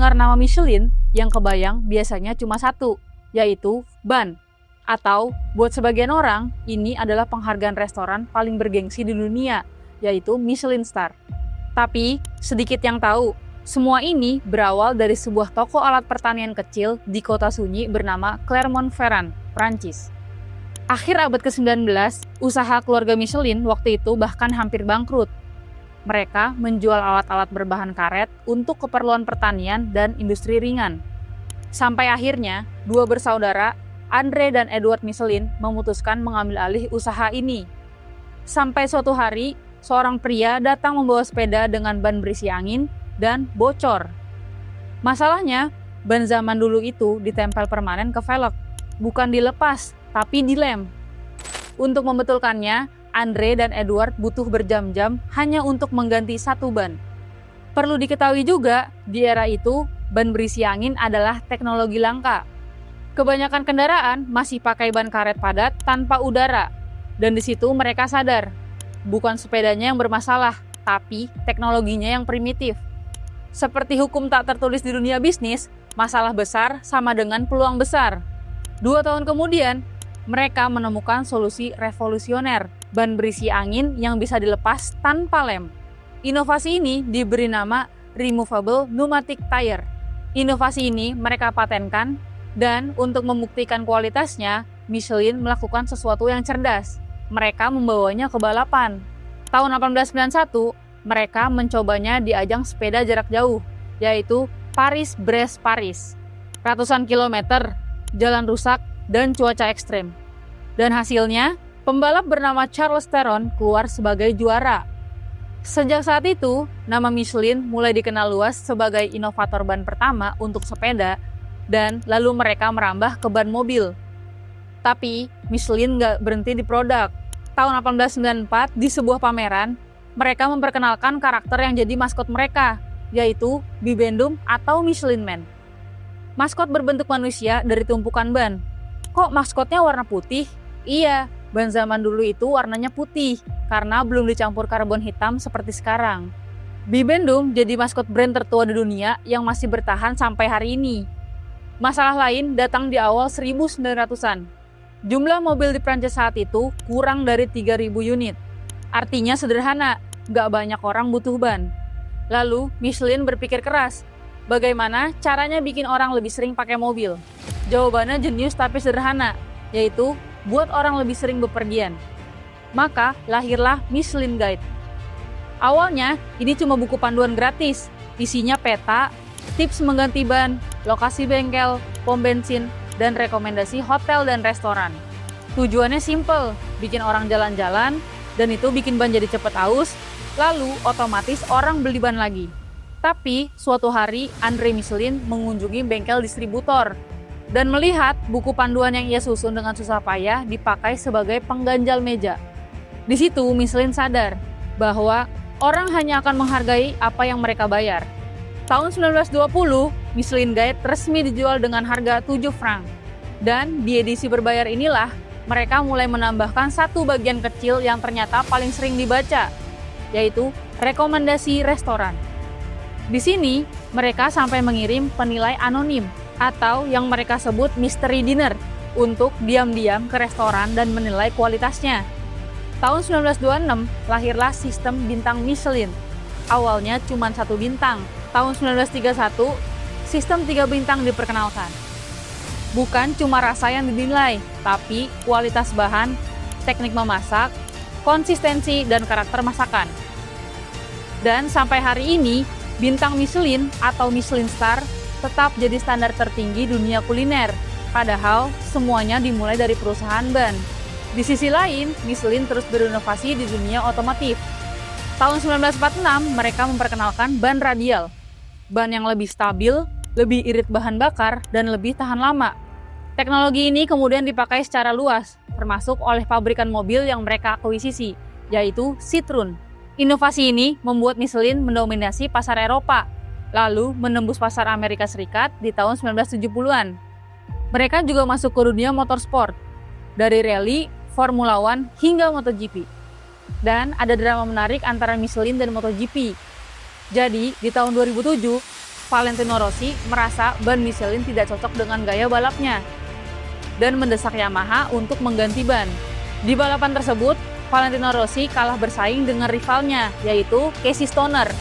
mendengar nama Michelin, yang kebayang biasanya cuma satu, yaitu ban. Atau, buat sebagian orang, ini adalah penghargaan restoran paling bergengsi di dunia, yaitu Michelin Star. Tapi, sedikit yang tahu, semua ini berawal dari sebuah toko alat pertanian kecil di kota sunyi bernama Clermont-Ferrand, Prancis. Akhir abad ke-19, usaha keluarga Michelin waktu itu bahkan hampir bangkrut. Mereka menjual alat-alat berbahan karet untuk keperluan pertanian dan industri ringan. Sampai akhirnya, dua bersaudara, Andre dan Edward Michelin, memutuskan mengambil alih usaha ini. Sampai suatu hari, seorang pria datang membawa sepeda dengan ban berisi angin dan bocor. Masalahnya, ban zaman dulu itu ditempel permanen ke velg, bukan dilepas, tapi dilem. Untuk membetulkannya, Andre dan Edward butuh berjam-jam hanya untuk mengganti satu ban. Perlu diketahui juga, di era itu, ban berisi angin adalah teknologi langka. Kebanyakan kendaraan masih pakai ban karet padat tanpa udara, dan di situ mereka sadar, bukan sepedanya yang bermasalah, tapi teknologinya yang primitif. Seperti hukum tak tertulis di dunia bisnis, masalah besar sama dengan peluang besar. 2 tahun kemudian, mereka menemukan solusi revolusioner, ban berisi angin yang bisa dilepas tanpa lem. Inovasi ini diberi nama Removable Pneumatic Tire. Inovasi ini mereka patenkan, dan untuk membuktikan kualitasnya, Michelin melakukan sesuatu yang cerdas. Mereka membawanya ke balapan. Tahun 1891, mereka mencobanya di ajang sepeda jarak jauh, yaitu Paris-Brest-Paris. Ratusan kilometer, jalan rusak, dan cuaca ekstrem. Dan hasilnya, pembalap bernama Charles Theron keluar sebagai juara. Sejak saat itu, nama Michelin mulai dikenal luas sebagai inovator ban pertama untuk sepeda, dan lalu mereka merambah ke ban mobil. Tapi, Michelin nggak berhenti di produk. Tahun 1894, di sebuah pameran, mereka memperkenalkan karakter yang jadi maskot mereka, yaitu Bibendum atau Michelin Man. Maskot berbentuk manusia dari tumpukan ban. Kok maskotnya warna putih? Iya, ban zaman dulu itu warnanya putih, karena belum dicampur karbon hitam seperti sekarang. Bibendum jadi maskot brand tertua di dunia yang masih bertahan sampai hari ini. Masalah lain datang di awal 1900-an. Jumlah mobil di Prancis saat itu kurang dari 3.000 unit. Artinya sederhana, gak banyak orang butuh ban. Lalu, Michelin berpikir keras, bagaimana caranya bikin orang lebih sering pakai mobil? Jawabannya jenius tapi sederhana, yaitu buat orang lebih sering bepergian. Maka, lahirlah Michelin Guide. Awalnya, ini cuma buku panduan gratis, isinya peta, tips mengganti ban, lokasi bengkel, pom bensin, dan rekomendasi hotel dan restoran. Tujuannya simple, bikin orang jalan-jalan, dan itu bikin ban jadi cepet aus, lalu otomatis orang beli ban lagi. Tapi, suatu hari Andre Michelin mengunjungi bengkel distributor dan melihat buku panduan yang ia susun dengan susah payah dipakai sebagai pengganjal meja. Di situ Michelin sadar bahwa orang hanya akan menghargai apa yang mereka bayar. Tahun 1920, Michelin Guide resmi dijual dengan harga 7 franc. Dan di edisi berbayar inilah mereka mulai menambahkan satu bagian kecil yang ternyata paling sering dibaca, yaitu rekomendasi restoran. Di sini, mereka sampai mengirim penilai anonim atau yang mereka sebut mystery dinner untuk diam-diam ke restoran dan menilai kualitasnya. Tahun 1926, lahirlah sistem bintang Michelin. Awalnya cuma 1 bintang. Tahun 1931, sistem 3 bintang diperkenalkan. Bukan cuma rasa yang dinilai, tapi kualitas bahan, teknik memasak, konsistensi, dan karakter masakan. Dan sampai hari ini, bintang Michelin atau Michelin Star tetap jadi standar tertinggi dunia kuliner. Padahal, semuanya dimulai dari perusahaan ban. Di sisi lain, Michelin terus berinovasi di dunia otomotif. Tahun 1946, mereka memperkenalkan ban radial. Ban yang lebih stabil, lebih irit bahan bakar, dan lebih tahan lama. Teknologi ini kemudian dipakai secara luas, termasuk oleh pabrikan mobil yang mereka akuisisi, yaitu Citroen. Inovasi ini membuat Michelin mendominasi pasar Eropa, lalu menembus pasar Amerika Serikat di tahun 1970-an. Mereka juga masuk ke dunia motorsport, dari rally, Formula One, hingga MotoGP. Dan ada drama menarik antara Michelin dan MotoGP. Jadi, di tahun 2007, Valentino Rossi merasa ban Michelin tidak cocok dengan gaya balapnya dan mendesak Yamaha untuk mengganti ban. Di balapan tersebut, Valentino Rossi kalah bersaing dengan rivalnya, yaitu Casey Stoner.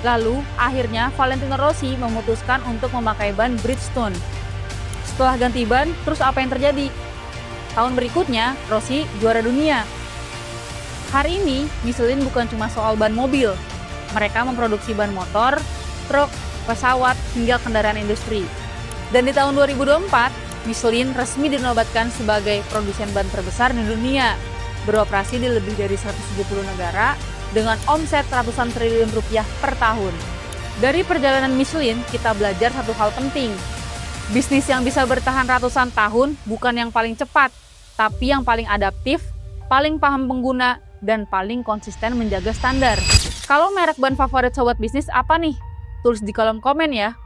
Lalu, akhirnya Valentino Rossi memutuskan untuk memakai ban Bridgestone. Setelah ganti ban, terus apa yang terjadi? Tahun berikutnya, Rossi juara dunia. Hari ini, Michelin bukan cuma soal ban mobil. Mereka memproduksi ban motor, truk, pesawat, hingga kendaraan industri. Dan di tahun 2024, Michelin resmi dinobatkan sebagai produsen ban terbesar di dunia, beroperasi di lebih dari 170 negara dengan omset ratusan triliun rupiah per tahun. Dari perjalanan Michelin, kita belajar satu hal penting. Bisnis yang bisa bertahan ratusan tahun bukan yang paling cepat, tapi yang paling adaptif, paling paham pengguna, dan paling konsisten menjaga standar. Kalau merek ban favorit sobat bisnis apa nih? Tulis di kolom komen ya.